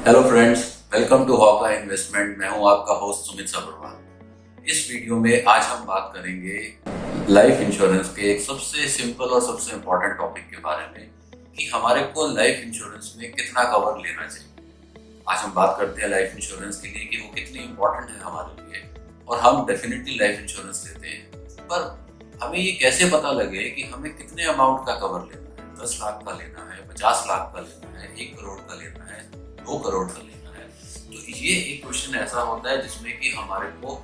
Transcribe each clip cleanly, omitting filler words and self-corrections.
Hello friends, welcome to हॉका investment. मैं हूं आपका होस्ट सुमित सब्रवाल। इस वीडियो में आज हम बात करेंगे लाइफ इंश्योरेंस के एक सबसे सिंपल और सबसे इम्पोर्टेंट टॉपिक के बारे में कि हमारे को लाइफ इंश्योरेंस में कितना कवर लेना चाहिए। आज हम बात करते हैं लाइफ इंश्योरेंस के लिए कि वो कितनी इम्पोर्टेंट है हमारे लिए, और हम डेफिनेटली लाइफ इंश्योरेंस लेते हैं, पर हमें ये कैसे पता लगे कि हमें कितने अमाउंट का कवर लेना है। 10 लाख का लेना है, 50 लाख का लेना है, 1 करोड़ का लेना है, 2 करोड़ का लेना है। तो ये एक क्वेश्चन ऐसा होता है जिसमें कि हमारे को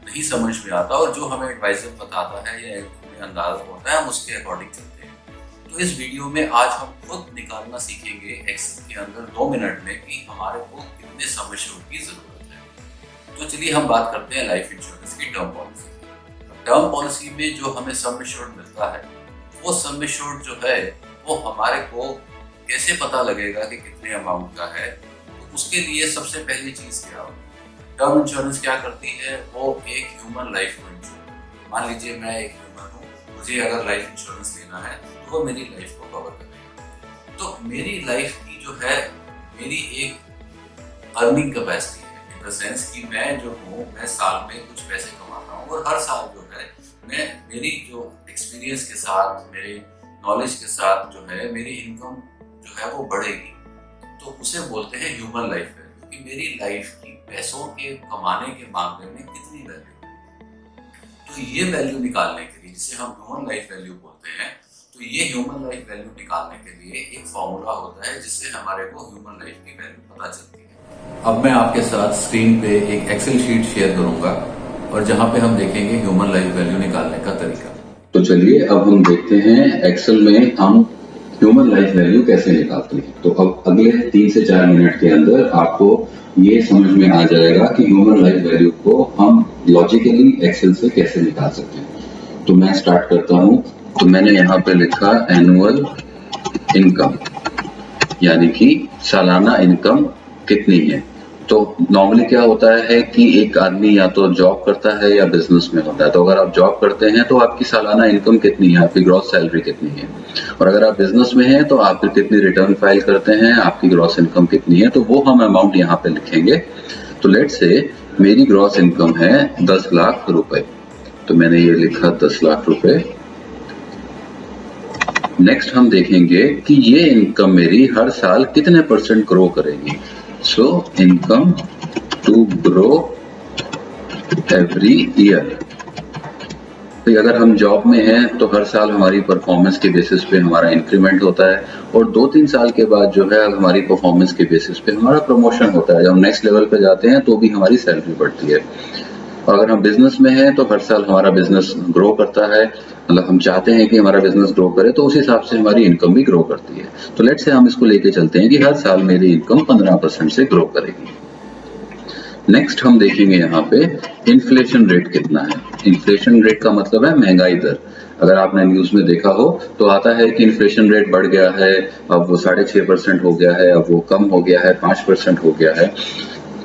नहीं समझ में आता, और जो हमें एडवाइजर बताता है या हमें अंदाजा होता है हम उसके अकॉर्डिंग चलते हैं। तो इस वीडियो में आज हम खुद निकालना सीखेंगे एक्सेल के अंदर 2 मिनट में कि हमारे को कितने सम एश्योर्ड की जरूरत है। तो चलिए हम बात करते हैं लाइफ इंश्योरेंस की टर्म पॉलिसी। टर्म पॉलिसी में जो हमें सम एश्योर्ड मिलता है, वो सम एश्योर्ड जो है वो हमारे को कैसे पता लगेगा कि कितने अमाउंट का है। तो उसके लिए सबसे पहली चीज क्या होगी, टर्म इंश्योरेंस क्या करती है, वो एक ह्यूमन लाइफ को इंश्योर। मान लीजिए मैं एक ह्यूमन हूँ, मुझे अगर लाइफ इंश्योरेंस लेना है तो वो मेरी लाइफ को कवर करेगा। तो मेरी लाइफ की जो है मेरी एक अर्निंग कैपेसिटी है, इन द सेंस कि मैं जो हूँ मैं साल में कुछ पैसे कमाता हूँ, और हर साल जो है मैं मेरी जो एक्सपीरियंस के साथ, मेरे नॉलेज के साथ जो है मेरी इनकम जो है वो बढ़ेगी। तो उसे बोलते हैं ह्यूमन लाइफ वैल्यू, कि मेरी लाइफ की पैसों के कमाने के मामले में कितनी वैल्यू है। तो ये वैल्यू निकालने के लिए, जिसे हम ह्यूमन लाइफ वैल्यू बोलते हैं, तो ये ह्यूमन लाइफ वैल्यू निकालने के लिए एक फॉर्मूला होता है जिससे हमारे को ह्यूमन लाइफ की वैल्यू पता चलती है। अब मैं आपके साथ स्क्रीन पे एक एक्सेल शीट शेयर करूंगा, और जहां पे हम देखेंगे ह्यूमन लाइफ वैल्यू निकालने का तरीका। तो चलिए अब हम देखते हैं एक्सेल में हम ह्यूमन लाइफ वैल्यू कैसे निकालते हैं। तो अब अगले 3 से 4 मिनट के अंदर आपको ये समझ में आ जाएगा कि ह्यूमन लाइफ वैल्यू को हम लॉजिकली एक्सेल से कैसे निकाल सकते हैं। तो मैं स्टार्ट करता हूं। तो मैंने यहाँ पे लिखा एनुअल इनकम, यानी कि सालाना इनकम कितनी है। तो नॉर्मली क्या होता है कि एक आदमी या तो जॉब करता है या बिजनेस में होता है। तो अगर आप जॉब करते हैं तो आपकी सालाना इनकम कितनी है, आपकी ग्रॉस सैलरी कितनी है, और अगर आप बिजनेस में हैं तो आप कितनी रिटर्न फाइल करते हैं, आपकी ग्रॉस इनकम कितनी है, तो वो हम अमाउंट यहाँ पे लिखेंगे। तो लेट्स से मेरी ग्रॉस इनकम है 10 लाख रुपए, तो मैंने ये लिखा 10 लाख रुपए। नेक्स्ट हम देखेंगे कि ये इनकम मेरी हर साल कितने % ग्रो करेगी। So income to grow every year. तो अगर हम जॉब में हैं तो हर साल हमारी परफॉर्मेंस के बेसिस पे हमारा इंक्रीमेंट होता है, और 2-3 साल के बाद जो है हमारी परफॉर्मेंस के बेसिस पे हमारा प्रमोशन होता है। जब हम नेक्स्ट लेवल पे जाते हैं तो भी हमारी सैलरी बढ़ती है। अगर हम बिजनेस में हैं तो हर साल हमारा बिजनेस ग्रो करता है, मतलब हम चाहते हैं कि हमारा बिजनेस ग्रो करे, तो उस हिसाब से हमारी इनकम भी ग्रो करती है। तो लेट्स से हम इसको लेके चलते हैं कि हर साल मेरी इनकम 15% से ग्रो करेगी। नेक्स्ट हम देखेंगे यहाँ पे इन्फ्लेशन रेट कितना है। इन्फ्लेशन रेट का मतलब है महंगाई दर। अगर आपने न्यूज में देखा हो तो आता है कि इन्फ्लेशन रेट बढ़ गया है, अब वो 6.5% हो गया है, अब वो कम हो गया है, 5% हो गया है।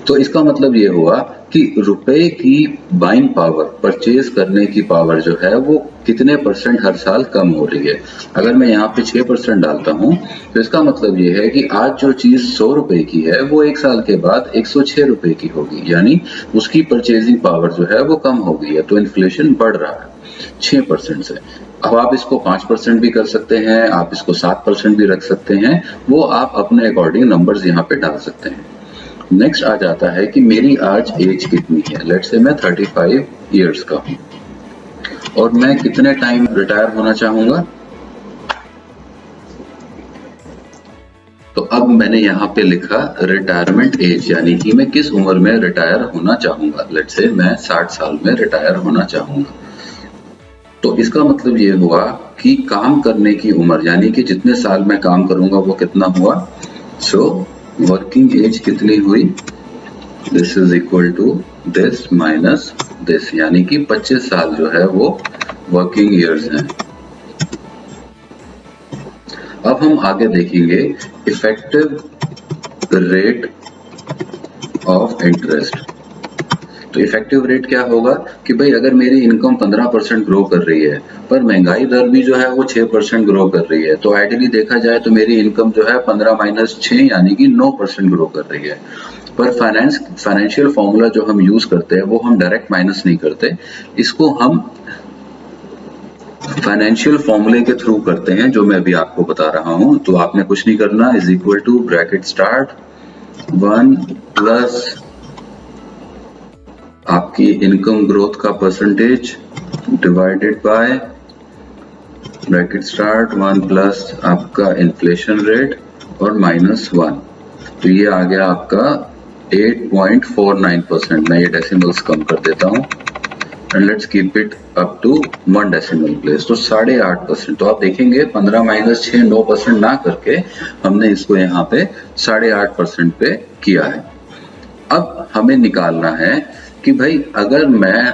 तो इसका मतलब ये हुआ कि रुपए की बाइंग पावर, परचेज करने की पावर जो है वो कितने % हर साल कम हो रही है। अगर मैं यहाँ पे 6% डालता हूँ तो इसका मतलब ये है कि आज जो चीज 100 रुपए की है वो 1 साल के बाद 106 रुपए की होगी, यानी उसकी परचेजिंग पावर जो है वो कम हो गई है। तो इन्फ्लेशन बढ़ रहा है 6% से। अब आप इसको 5% भी कर सकते हैं, आप इसको 7% भी रख सकते हैं, वो आप अपने अकॉर्डिंग नंबर्स यहाँ पे डाल सकते हैं। नेक्स्ट आ जाता है कि मेरी आज एज कितनी है। लेट्स से मैं 35 इयर्स का हूं, और मैं कितने टाइम रिटायर होना चाहूंगा। तो अब मैंने यहाँ पे लिखा रिटायरमेंट एज, यानी कि मैं किस उम्र में रिटायर होना चाहूंगा। लेट्स से मैं 60 साल में रिटायर होना चाहूंगा। तो इसका मतलब ये हुआ कि काम करने की उम्र, यानी कि जितने साल मैं काम करूंगा वो कितना हुआ। सो वर्किंग एज कितनी हुई, this is equal to this minus this, यानी कि 25 साल जो है वो वर्किंग ईयर्स हैं। अब हम आगे देखेंगे इफेक्टिव रेट ऑफ इंटरेस्ट। तो इफेक्टिव रेट क्या होगा कि भाई अगर मेरी इनकम 15% ग्रो कर रही है पर महंगाई दर भी जो है वो 6% ग्रो कर रही है, तो आइडियली देखा जाए तो मेरी इनकम जो है 15-6 यानी कि 9% ग्रो कर रही है। पर फाइनेंशियल फॉर्मूला जो हम यूज करते हैं वो हम डायरेक्ट माइनस नहीं करते, इसको हम फाइनेंशियल फॉर्मूले के थ्रू करते हैं, जो मैं अभी आपको बता रहा हूं। तो आपने कुछ नहीं करना, is equal to bracket start 1 plus आपकी इनकम ग्रोथ का percentage divided by bracket start 1 plus आपका इन्फ्लेशन रेट और -1। तो ये आ गया आपका 8.49%। मैं ये डेसिमल्स कम कर देता हूं and let's keep it up to 1 decimal place. तो 8.5%। तो आप देखेंगे 15 - 6 9% ना करके हमने इसको यहाँ पे 8.5% पे किया है। अब हमें निकालना है कि भाई अगर मैं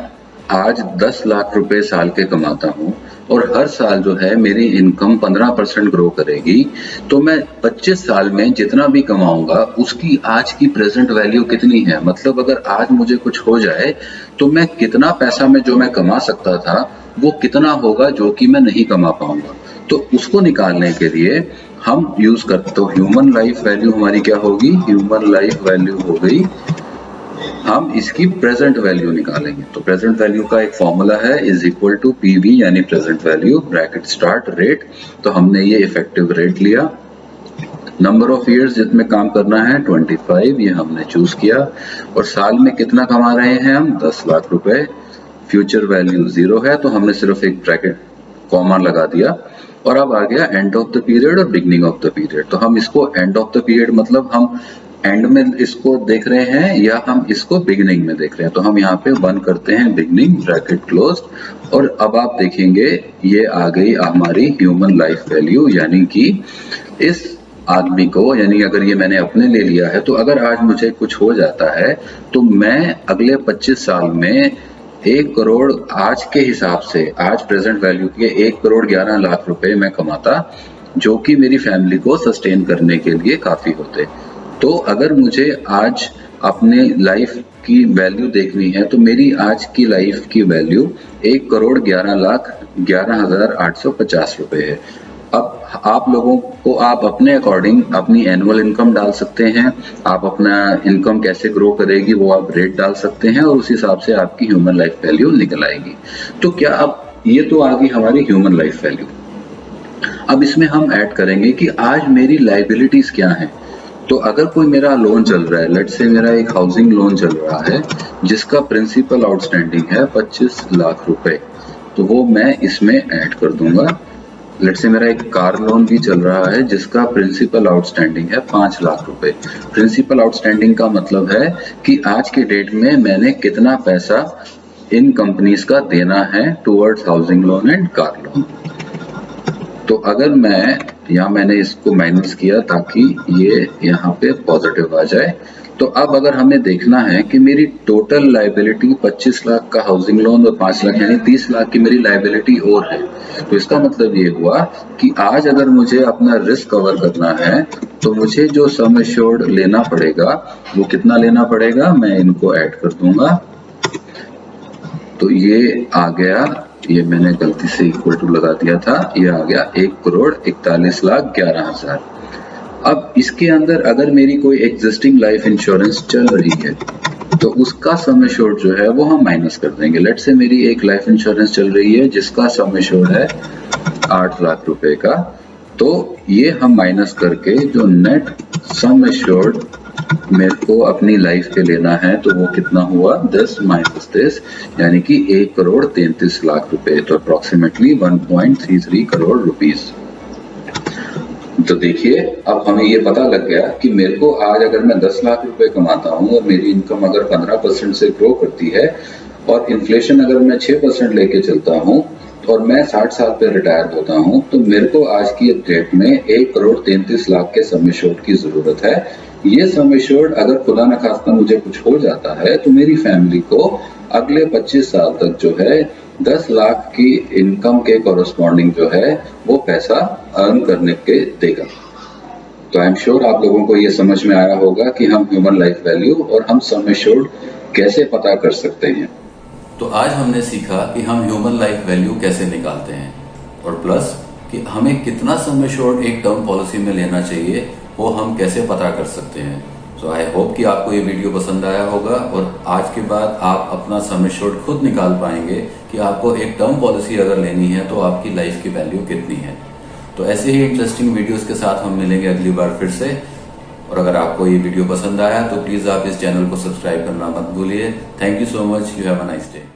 आज 10 लाख रुपए साल के कमाता हूं और हर साल जो है मेरी इनकम 15% ग्रो करेगी, तो मैं 25 साल में जितना भी कमाऊंगा उसकी आज की प्रेजेंट वैल्यू कितनी है। मतलब अगर आज मुझे कुछ हो जाए तो मैं कितना पैसा में जो मैं कमा सकता था वो कितना होगा जो कि मैं नहीं कमा पाऊंगा। तो उसको निकालने के लिए हम यूज करते, तो ह्यूमन लाइफ वैल्यू हमारी क्या होगी, ह्यूमन लाइफ वैल्यू हो गई, हम इसकी प्रेजेंट वैल्यू निकालेंगे। तो प्रेजेंट वैल्यू का एक फॉर्मूला है, इज इक्वल टू पीवी यानी present value bracket start rate. तो हमने ये इफेक्टिव रेट लिया, नंबर ऑफ इयर्स जिसमें काम करना है 25 ये हमने चूज किया, और साल में कितना कमा रहे हैं हम 10 लाख रुपए। फ्यूचर वैल्यू 0 है तो हमने सिर्फ एक ब्रैकेट कॉमा लगा दिया, और अब आ गया एंड ऑफ द पीरियड और बिगनिंग ऑफ द पीरियड। तो हम इसको एंड ऑफ द पीरियड मतलब हम एंड में इसको देख रहे हैं या हम इसको बिगिनिंग में देख रहे हैं। तो हम यहाँ पे 1 करते हैं बिगिनिंग ब्रैकेट क्लोज, और अब आप देखेंगे ये आ गई हमारी ह्यूमन लाइफ वैल्यू, यानी कि इस आदमी को, यानी अगर ये मैंने अपने ले लिया है तो अगर आज मुझे कुछ हो जाता है तो मैं अगले 25 साल में 1 करोड़ आज के हिसाब से, आज प्रेजेंट वैल्यू के 1 करोड़ 11 लाख रुपए मैं कमाता, जो कि मेरी फैमिली को सस्टेन करने के लिए काफी होते। तो अगर मुझे आज अपने लाइफ की वैल्यू देखनी है तो मेरी आज की लाइफ की वैल्यू 1 करोड़ 11,11,850 रुपए है। अब आप लोगों को आप अपने अकॉर्डिंग अपनी एनुअल इनकम डाल सकते हैं, आप अपना इनकम कैसे ग्रो करेगी वो आप रेट डाल सकते हैं, और उस हिसाब से आपकी ह्यूमन लाइफ वैल्यू निकल आएगी। तो क्या अब ये तो आ गई हमारी ह्यूमन लाइफ वैल्यू। अब इसमें हम ऐड करेंगे कि आज मेरी लाइबिलिटीज क्या हैं। तो अगर कोई मेरा लोन चल रहा है, लेट्स से मेरा एक हाउसिंग लोन चल रहा है जिसका प्रिंसिपल आउटस्टैंडिंग है 25 लाख रुपए, तो वो मैं इसमें ऐड कर दूंगा। लेट्स से मेरा एक कार लोन भी चल रहा है जिसका प्रिंसिपल आउटस्टैंडिंग है 5 लाख रुपए। प्रिंसिपल आउटस्टैंडिंग का मतलब है कि आज के डेट में मैंने कितना पैसा इन कंपनीज का देना है towards housing loan and car loan. तो अगर मैंने इसको माइनस किया ताकि ये यहाँ पे पॉजिटिव आ जाए। तो अब अगर हमें देखना है कि मेरी टोटल लाइबिलिटी 25 लाख का हाउसिंग लोन और 5 लाख यानी 30 लाख की मेरी लाइबिलिटी और है, तो इसका मतलब ये हुआ कि आज अगर मुझे अपना रिस्क कवर करना है तो मुझे जो सम एश्योर्ड लेना पड़ेगा वो कितना लेना पड़ेगा, मैं इनको ऐड कर दूंगा। तो ये आ गया, ये मैंने गलती से इक्वल टू लगा दिया था, ये आ गया 1,41,11,000। अब इसके अंदर अगर मेरी कोई एग्जिस्टिंग लाइफ इंश्योरेंस चल रही है तो उसका सम एश्योर्ड जो है वो हम माइनस कर देंगे। लेट से मेरी एक लाइफ इंश्योरेंस चल रही है जिसका सम एश्योर्ड है 8 लाख रुपए का, तो ये हम माइनस करके जो नेट सम एश्योर्ड मेरे को अपनी लाइफ पे लेना है तो वो कितना हुआ 10 माइनस 10 यानी कि 1,33 लाख रुपए, तो अप्रोक्सीमेटली 1.33 करोड़ रुपीस। तो देखिए अब हमें ये पता लग गया कि मेरे को आज अगर मैं 10 लाख रुपए कमाता हूँ और मेरी इनकम अगर 15% से ग्रो करती है और इन्फ्लेशन अगर मैं 6% लेके चलता हूँ और मैं 60 साल पे रिटायर होता हूँ, तो मेरे को आज की डेट में 1,33 लाख के सम एश्योर्ड की जरूरत है। ये सम एश्योर्ड अगर खुदा न खास्ता मुझे कुछ हो जाता है तो मेरी फैमिली को अगले 25 साल तक जो है 10 लाख की इनकम के कॉरस्पॉन्डिंग जो है वो पैसा अर्न करने के देगा। तो आई एम श्योर आप लोगों को ये समझ में आया होगा कि हम ह्यूमन लाइफ वैल्यू और हम सम एश्योर्ड कैसे पता कर सकते हैं? तो आज हमने सीखा कि हम ह्यूमन लाइफ वैल्यू कैसे निकालते हैं, और प्लस कि हमें कितना सम एश्योर्ड एक टर्म पॉलिसी में लेना चाहिए वो हम कैसे पता कर सकते हैं। सो आई होप कि आपको ये वीडियो पसंद आया होगा और आज के बाद आप अपना सम एश्योर्ड खुद निकाल पाएंगे कि आपको एक टर्म पॉलिसी अगर लेनी है तो आपकी लाइफ की वैल्यू कितनी है। तो ऐसे ही इंटरेस्टिंग वीडियोस के साथ हम मिलेंगे अगली बार फिर से। और अगर आपको ये वीडियो पसंद आया तो प्लीज़ आप इस चैनल को सब्सक्राइब करना मत भूलिए। Thank you so much. You have a nice day.